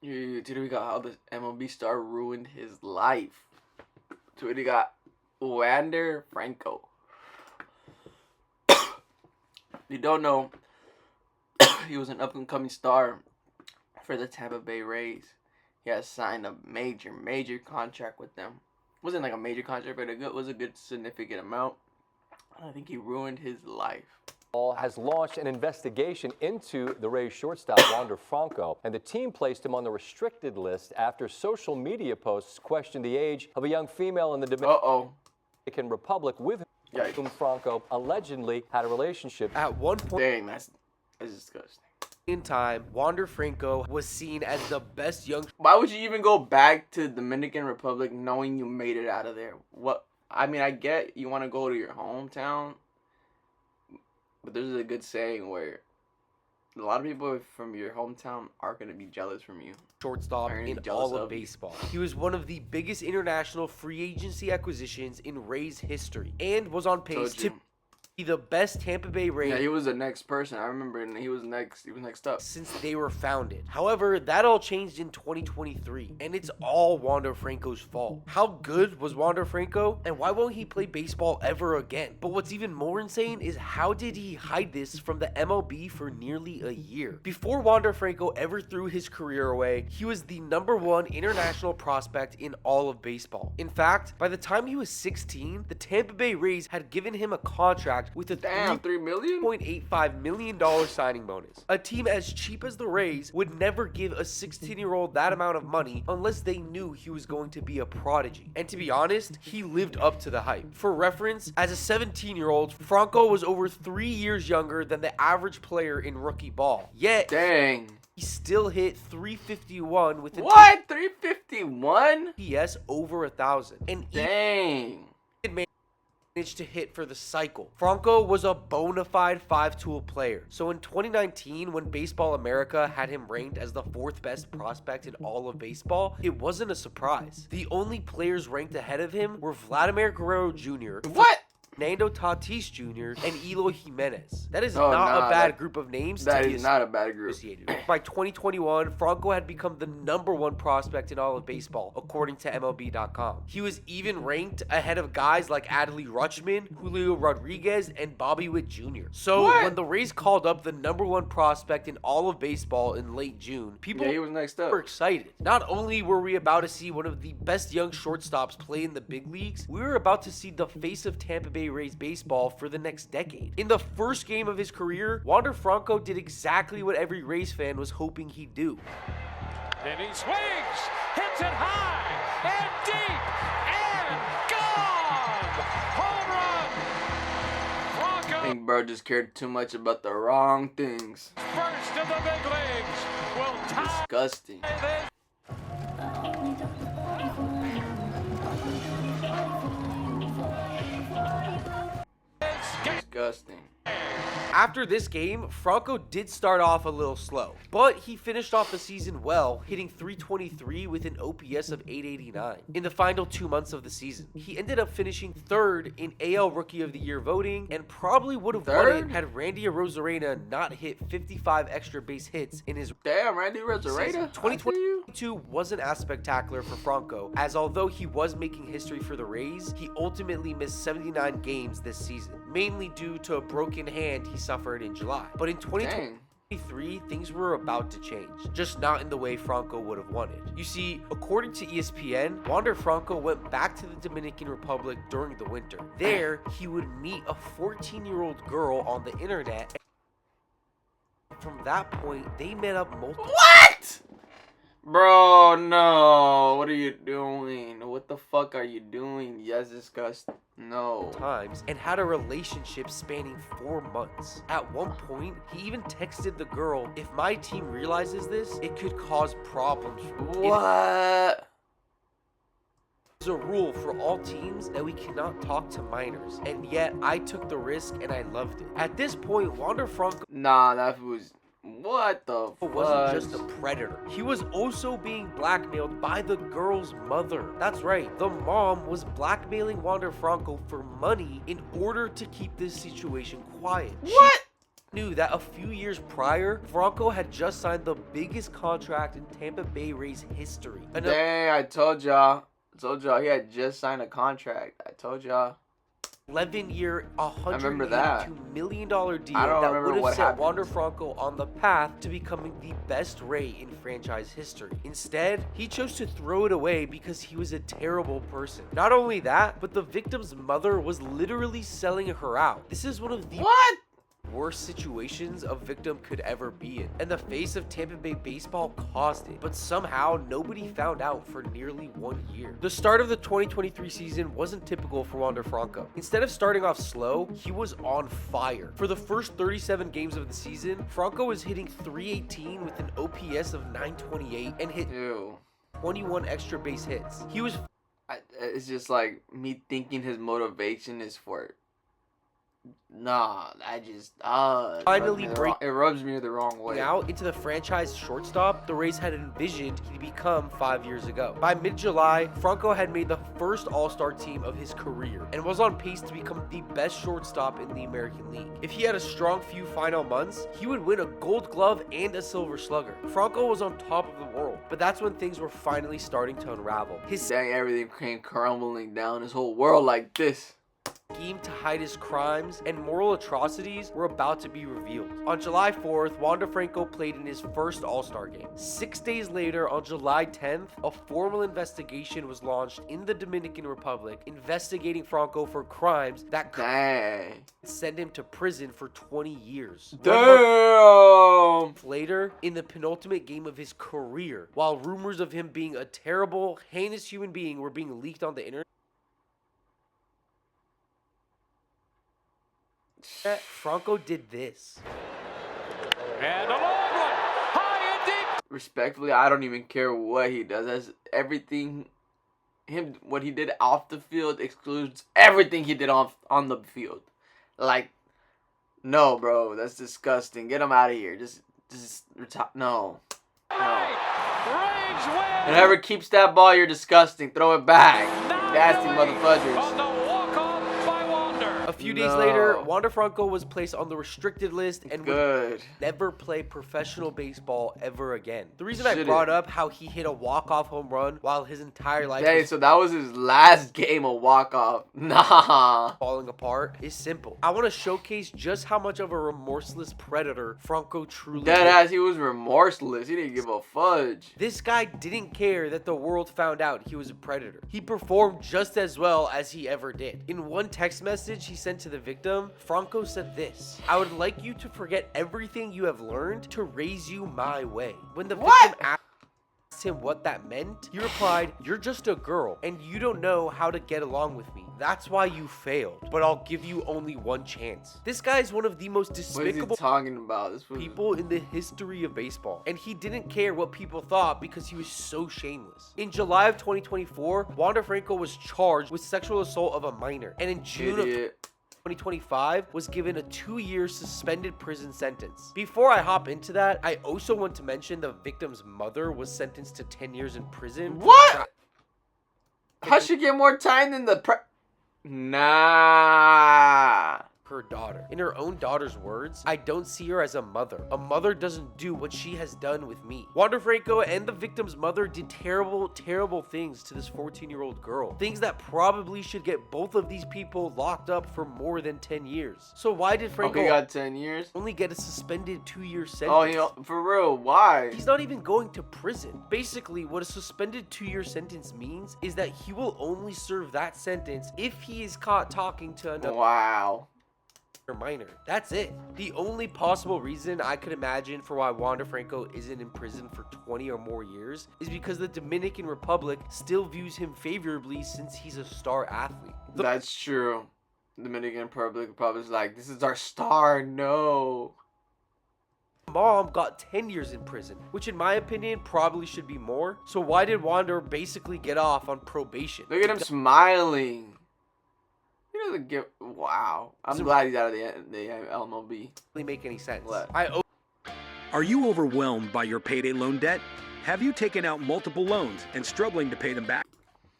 Today we got how the MLB star ruined his life. Today we got Wander Franco. You don't know, he was an up-and-coming star for the Tampa Bay Rays. He has signed a major contract with them. Wasn't like a major contract, but it was a good significant amount. I think he ruined his life. Has launched an investigation into the Rays shortstop Wander Franco, and the team placed him on the restricted list after social media posts questioned the age of a young female in the Dominican Republic with whom Franco allegedly had a relationship. At one point Dang, that's disgusting. in time, Wander Franco was seen as the best young. Why would you even go back to Dominican Republic knowing you made it out of there? What? I mean, I get you want to go to your hometown, but there's a good saying where a lot of people from your hometown are going to be jealous from you. Shortstop in all of baseball. He was one of the biggest international free agency acquisitions in Rays history and was on pace to be the best Tampa Bay Rays. Yeah, he was the next person. I remember he was next up since they were founded. However, that all changed in 2023, and it's all Wander Franco's fault. How good was Wander Franco, and why won't he play baseball ever again? But what's even more insane is how did he hide this from the MLB for nearly a year? Before Wander Franco ever threw his career away, he was the #1 international prospect in all of baseball. In fact, by the time he was 16, the Tampa Bay Rays had given him a contract with a $3.85 million signing bonus. A team as cheap as the Rays would never give a 16-year-old that amount of money unless they knew he was going to be a prodigy. And to be honest, he lived up to the hype. For reference, as a 17-year-old, Franco was over 3 years younger than the average player in rookie ball. Yet, dang, he still hit .351 with a what? 351? PS over 1,000. And dang. Managed to hit for the cycle. Franco was a bona fide 5-tool player. So in 2019, when Baseball America had him ranked as the 4th best prospect in all of baseball, it wasn't a surprise. The only players ranked ahead of him were Vladimir Guerrero Jr. What? Fernando Tatis Jr. and Eloy Jimenez. That is not a bad group of names. That is not a bad group. By 2021, Franco had become the #1 prospect in all of baseball, according to MLB.com. He was even ranked ahead of guys like Adley Rutschman, Julio Rodriguez, and Bobby Witt Jr. So when the Rays called up the #1 prospect in all of baseball in late June, people he was next up. were excited. Not only were we about to see one of the best young shortstops play in the big leagues, we were about to see the face of Tampa Bay Rays baseball for the next decade. In the first game of his career, Wander Franco did exactly what every Rays fan was hoping he'd do. And he swings, hits it high and deep and gone. Home run. Franco. I think bro just cared too much about the wrong things. First in the big leagues will tie. Disgusting. Disgusting. After this game, Franco did start off a little slow, but he finished off the season well, hitting .323 with an OPS of .889 in the final 2 months of the season. He ended up finishing 3rd in AL Rookie of the Year voting and probably would have won it had Randy Arozarena not hit 55 extra base hits in his Randy Arozarena. 2022 wasn't as spectacular for Franco, as although he was making history for the Rays, he ultimately missed 79 games this season, mainly due to a broken hand he suffered in July. But in 2023, things were about to change, just not in the way Franco would have wanted. You see, according to ESPN, Wander Franco went back to the Dominican Republic during the winter. There, he would meet a 14-year-old girl on the internet. From that point, they met up multiple. What? Bro, no. What are you doing? What the fuck are you doing? Yes, disgusting. No. Times and had a relationship spanning 4 months. At one point, he even texted the girl, "If my team realizes this, it could cause problems." What? There's a rule for all teams that we cannot talk to minors, and yet I took the risk and I loved it. At this point, Wander Franco that was. What the fuck? Wasn't just a predator. He was also being blackmailed by the girl's mother. That's right. The mom was blackmailing Wander Franco for money in order to keep this situation quiet. What? knew that a few years prior, Franco had just signed the biggest contract in Tampa Bay Rays history. Dang, I told y'all he had just signed a contract. I told y'all. 11-year, $182 million deal that that would have set happened. Wander Franco on the path to becoming the best Ray in franchise history. Instead, he chose to throw it away because he was a terrible person. Not only that, but the victim's mother was literally selling her out. This is one of the worst situations a victim could ever be in, and the face of Tampa Bay baseball caused it, but somehow nobody found out for nearly 1 year. The start of the 2023 season wasn't typical for Wander Franco. Instead of starting off slow, he was on fire. For the first 37 games of the season, Franco was hitting .318 with an OPS of .928 and hit 21 extra base hits. He was it's just like me thinking his motivation is for finally it rubs me the wrong way. Out into the franchise shortstop the Rays had envisioned he'd become 5 years ago. By mid-July, Franco had made the first All-Star team of his career and was on pace to become the best shortstop in the American League. If he had a strong few final months, he would win a Gold Glove and a Silver Slugger. Franco was on top of the world, but that's when things were finally starting to unravel. Everything came crumbling down, his whole world like this. Scheme to hide his crimes and moral atrocities were about to be revealed. On July 4th, Wander Franco played in his first All-Star game. 6 days later, on July 10th, a formal investigation was launched in the Dominican Republic investigating Franco for crimes that could send him to prison for 20 years. Damn! Later, in the penultimate game of his career, while rumors of him being a terrible, heinous human being were being leaked on the internet, Franco did this. And a long one, high and deep. Respectfully, I don't even care what he does. That's everything. What he did off the field excludes everything he did on the field. Like, no, bro, that's disgusting. Get him out of here. Just retire. No. Range win. Whoever keeps that ball, you're disgusting. Throw it back. Nasty motherfuckers. A few days later, Wander Franco was placed on the restricted list and would never play professional baseball ever again. The reason I brought up how he hit a walk-off home run while his entire life so that was his last game of walk-off. Nah. Falling apart is simple. I want to showcase just how much of a remorseless predator Franco truly is. Deadass, he was remorseless. He didn't give a fudge. This guy didn't care that the world found out he was a predator. He performed just as well as he ever did. In one text message he sent to the victim, Franco said this: "I would like you to forget everything you have learned to raise you my way." When the victim asked him what that meant, he replied, "You're just a girl and you don't know how to get along with me. That's why you failed, but I'll give you only one chance." This guy is one of the most despicable people in the history of baseball, and he didn't care what people thought because he was so shameless. In July of 2024, Wander Franco was charged with sexual assault of a minor, and in June of 2025 was given a 2-year suspended prison sentence. Before I hop into that, I also want to mention the victim's mother was sentenced to 10 years in prison. What? How she get more time than the Nah. Her daughter. In her own daughter's words, "I don't see her as a mother. A mother doesn't do what she has done with me." Wander Franco and the victim's mother did terrible, terrible things to this 14-year-old girl. Things that probably should get both of these people locked up for more than 10 years. So why did Franco got 10 years? only get a suspended 2-year sentence? Oh, for real, why? He's not even going to prison. Basically, what a suspended 2-year sentence means is that he will only serve that sentence if he is caught talking to another minor. That's it. The only possible reason I could imagine for why Wander Franco isn't in prison for 20 or more years is because the Dominican Republic still views him favorably since he's a star athlete. That's true. Dominican Republic is like, this is our star, no. Mom got 10 years in prison, which in my opinion probably should be more. So why did Wander basically get off on probation? Look at him smiling. He doesn't give. Wow. I'm glad he's out of the MLB. Really make any sense? Are you overwhelmed by your payday loan debt? Have you taken out multiple loans and struggling to pay them back?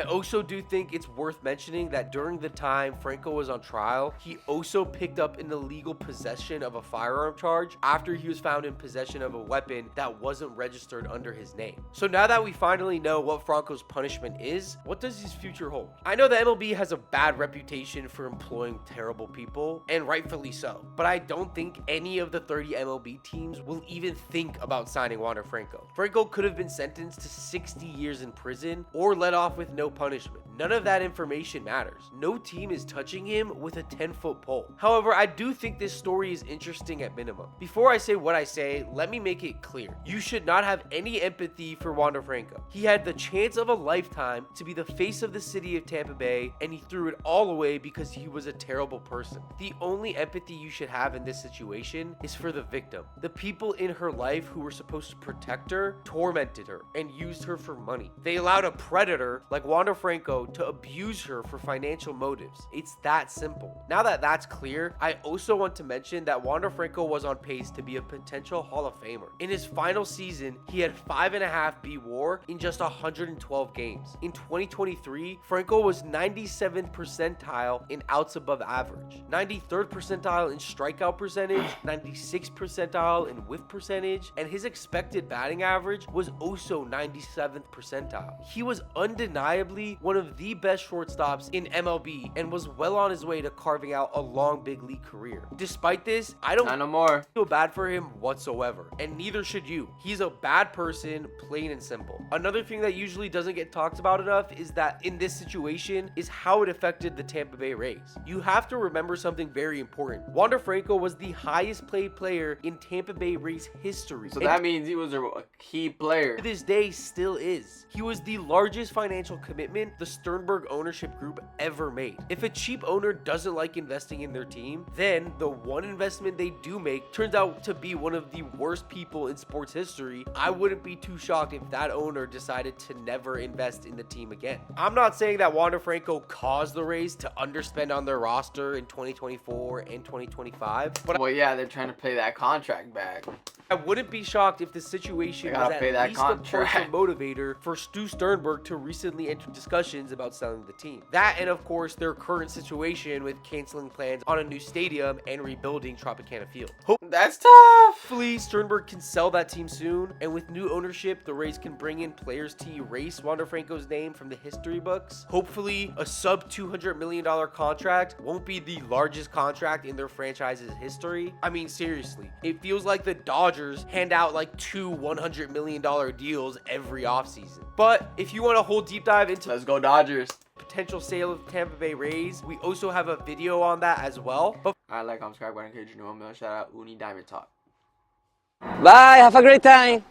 I also do think it's worth mentioning that during the time Franco was on trial, he also picked up an illegal possession of a firearm charge after he was found in possession of a weapon that wasn't registered under his name. So now that we finally know what Franco's punishment is, what does his future hold? I know the MLB has a bad reputation for employing terrible people, and rightfully so, but I don't think any of the 30 MLB teams will even think about signing Wander Franco. Franco could have been sentenced to 60 years in prison or let off with no punishment. None of that information matters. No team is touching him with a 10-foot pole. However, I do think this story is interesting at minimum. Before I say what I say, let me make it clear. You should not have any empathy for Wander Franco. He had the chance of a lifetime to be the face of the city of Tampa Bay, and he threw it all away because he was a terrible person. The only empathy you should have in this situation is for the victim. The people in her life who were supposed to protect her tormented her and used her for money. They allowed a predator like Wander Franco to abuse her for financial motives. It's that simple. Now that that's clear, I also want to mention that Wander Franco was on pace to be a potential Hall of Famer. In his final season, he had 5.5 BWAR in just 112 games. In 2023, Franco was 97th percentile in outs above average, 93rd percentile in strikeout percentage, 96th percentile in whiff percentage, and his expected batting average was also 97th percentile. He was undeniably one of the best shortstops in MLB and was well on his way to carving out a long big league career. Despite this, I don't no more feel bad for him whatsoever, and neither should you. He's a bad person, plain and simple. Another thing that usually doesn't get talked about enough is that in this situation is how it affected the Tampa Bay Rays. You have to remember something very important. Wander Franco was the highest paid player in Tampa Bay Rays history. So that means he was a key player. To this day, still is. He was the largest financial commitment the Sternberg ownership group ever made. If a cheap owner doesn't like investing in their team, then the one investment they do make turns out to be one of the worst people in sports history. I wouldn't be too shocked if that owner decided to never invest in the team again. I'm not saying that Wander Franco caused the Rays to underspend on their roster in 2024 and 2025, but well, yeah, they're trying to pay that contract back. I wouldn't be shocked if the situation was at least a partial motivator for Stu Sternberg to recently enter discussions about selling the team. That, and of course their current situation with canceling plans on a new stadium and rebuilding Tropicana Field. That's tough. Hopefully Sternberg can sell that team soon, and with new ownership, the Rays can bring in players to erase Wander Franco's name from the history books. Hopefully a sub $200 million contract won't be the largest contract in their franchise's history. I mean, seriously, it feels like the Dodgers hand out like 2 $100 million deals every offseason. But if you want a whole deep dive into let's go Dodgers potential sale of Tampa Bay Rays, we also have a video on that as well. But I like, subscribe button in case you know. Shout out Uni Diamond Talk. Bye, have a great time.